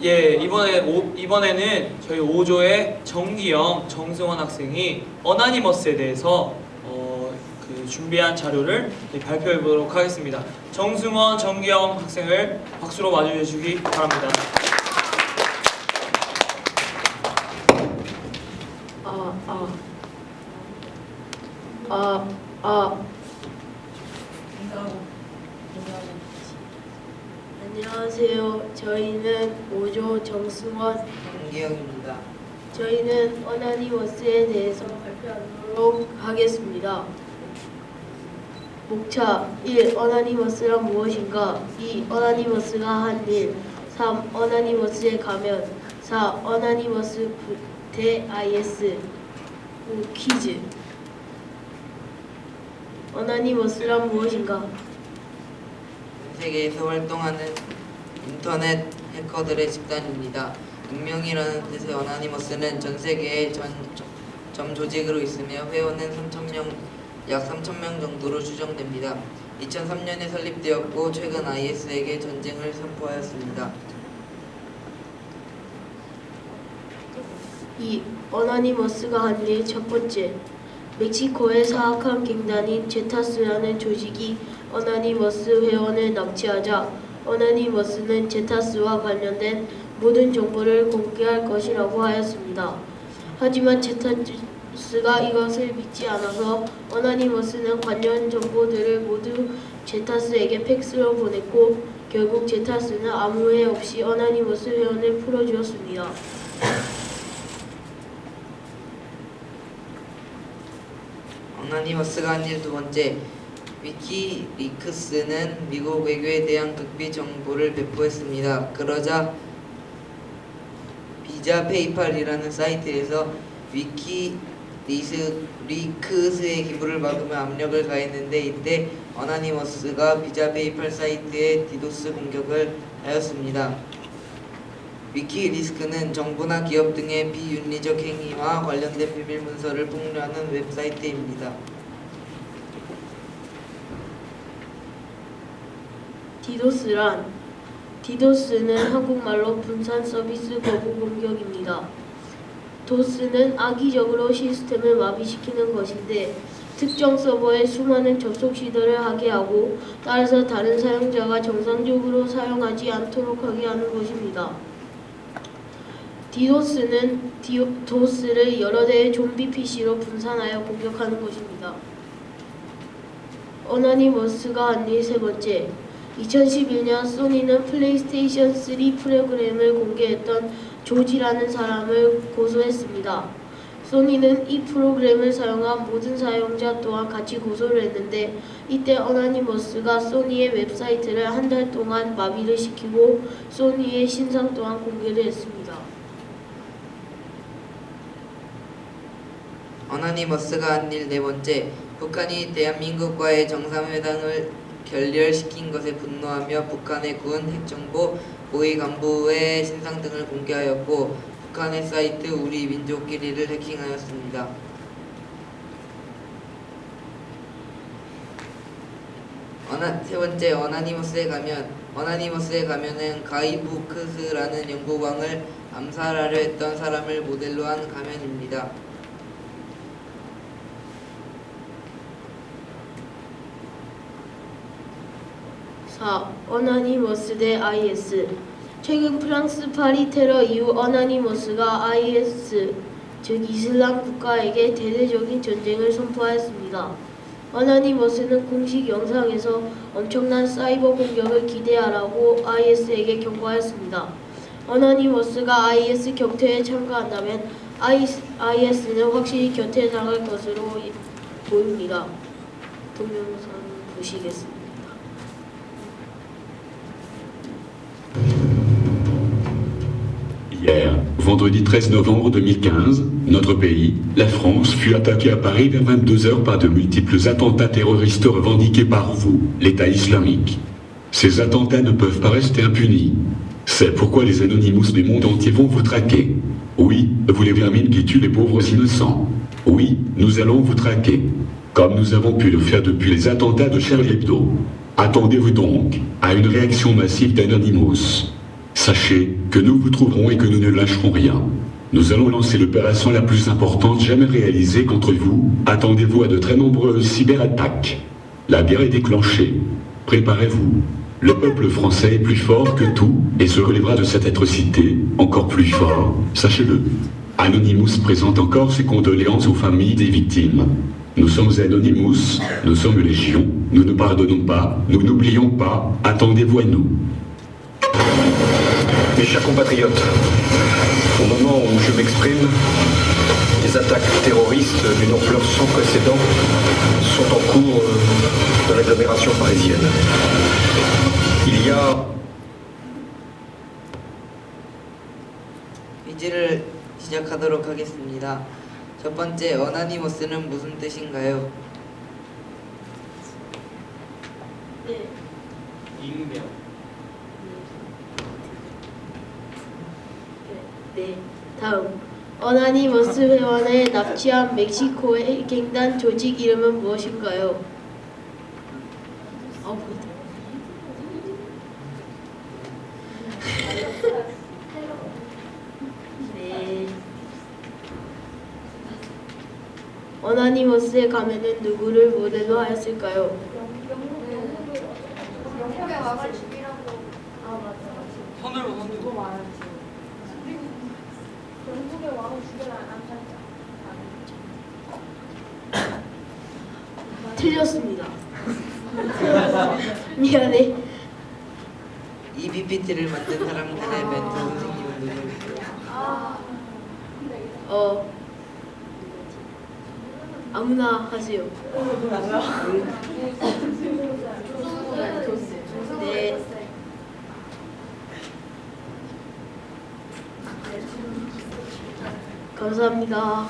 예, 이번에는 저희 5조의 정기영, 정승원 학생이 어나니머스에 대해서 준비한 자료를 발표해 보도록 하겠습니다. 정승원, 정기영 학생을 박수로 맞이해 주시기 바랍니다. 안녕하세요. 저희는 5조 정승원, 정기영입니다. 저희는 어나니머스에 대해서 발표하도록 하겠습니다. 목차 1. 어나니머스란 무엇인가? 2. 어나니머스가 한 일. 3. 어나니머스에 가면. 4. 어나니머스 대 IS. 5. 퀴즈. 어나니머스란 무엇인가? 전 세계에서 활동하는 인터넷 해커들의 집단입니다. 익명이라는 뜻의 어나니머스는 전 세계의 점 조직으로 있으며 회원은 약 3,000명 정도로 추정됩니다. 2003년에 설립되었고 최근 IS에게 전쟁을 선포하였습니다. 2. 어나니머스가 한 일. 첫 번째, 멕시코의 사악한 갱단인 제타스라는 조직이 어나니머스 회원을 납치하자 어나니머스는 제타스와 관련된 모든 정보를 공개할 것이라고 하였습니다. 하지만 제타스가 이것을 믿지 않아서 어나니머스는 관련 정보들을 모두 제타스에게 팩스로 보냈고 결국 제타스는 아무 후회 없이 어나니머스 회원을 풀어주었습니다. 어나니머스가 한 일. 두 번째, 위키리크스는 미국 외교에 대한 극비 정보를 배포했습니다. 그러자 비자 페이팔이라는 사이트에서 위키리크스의 기부를 막으며 압력을 가했는데 이때 어나니머스가 비자 페이팔 사이트에 디도스 공격을 하였습니다. 위키리스크는 정부나 기업 등의 비윤리적 행위와 관련된 비밀 문서를 폭로하는 웹사이트입니다. 디도스는 한국말로 분산 서비스 거부 공격입니다. 도스는 악의적으로 시스템을 마비시키는 것인데 특정 서버에 수많은 접속 시도를 하게 하고 따라서 다른 사용자가 정상적으로 사용하지 않도록 하게 하는 것입니다. 디도스는 도스를 여러 대의 좀비 PC로 분산하여 공격하는 것입니다. 어나니머스가 한 일. 세 번째, 2011년 소니는 플레이스테이션 3 프로그램을 공개했던 조지라는 사람을 고소했습니다. 소니는 이 프로그램을 사용한 모든 사용자 또한 같이 고소를 했는데 이때 어나니머스가 소니의 웹사이트를 한 달 동안 마비를 시키고 소니의 신상 또한 공개를 했습니다. 어나니머스가 한 일. 네 번째, 북한이 대한민국과의 정상회담을 결렬시킨 것에 분노하며 북한의 군, 핵정보, 고위 간부의 신상 등을 공개하였고 북한의 사이트 우리 민족끼리를 해킹하였습니다. 세 번째, 어나니머스에 가면은 가이부크스라는 연구광을 암살하려 했던 사람을 모델로 한 가면입니다. 4. 어나니머스 대 IS. 최근 프랑스 파리 테러 이후 어나니머스가 IS, 즉 이슬람 국가에게 대대적인 전쟁을 선포하였습니다. 어나니머스는 공식 영상에서 엄청난 사이버 공격을 기대하라고 IS에게 경고하였습니다. 어나니머스가 IS 격퇴에 참가한다면 IS는 확실히 격퇴당할 것으로 보입니다. 동영상 보시겠습니다. Hier, vendredi 13 novembre 2015, notre pays, la France, fut attaqué à Paris vers 22h par de multiples attentats terroristes revendiqués par vous, l'État islamique. Ces attentats ne peuvent pas rester impunis. C'est pourquoi les Anonymous du monde entier vont vous traquer. Oui, vous les vermines qui tuent les pauvres innocents. Oui, nous allons vous traquer. Comme nous avons pu le faire depuis les attentats de Charlie Hebdo. Attendez-vous donc à une réaction massive d'Anonymous. Sachez que nous vous trouverons et que nous ne lâcherons rien. Nous allons lancer l'opération la plus importante jamais réalisée contre vous. Attendez-vous à de très nombreuses cyberattaques. La guerre est déclenchée. Préparez-vous. Le peuple français est plus fort que tout et se relèvera de cette atrocité, encore plus fort, sachez-le. Anonymous présente encore ses condoléances aux familles des victimes. Nous sommes Anonymous, nous sommes Légion, nous ne pardonnons pas, nous n'oublions pas, attendez-vous à nous. Mes chers compatriotes, au moment où je m'exprime, des attaques terroristes d'une ampleur sans précédent sont en cours dans l'agglomération parisienne. Il y a 퀴즈를 시작하도록 하겠습니다. 첫 번째, 어나니머스는 무슨 뜻인가요? 네. 익명. 네. 다음. 어나니머스 회원을 납치한 멕시코의 갱단 조직 이름은 무엇인가요? 네. 어나니머스에 가면은 누구를 모델로 하였을까요? 영국에 와가 죽이라고. 아 맞아. 선을 그거 말하지. 영국에 와가 죽여라 안 살자. 틀렸습니다. 미안해. 이 PPT를 만든 사람들의 멘토 선생님은 누구일까요? 아무나 하세요. 네. 감사합니다.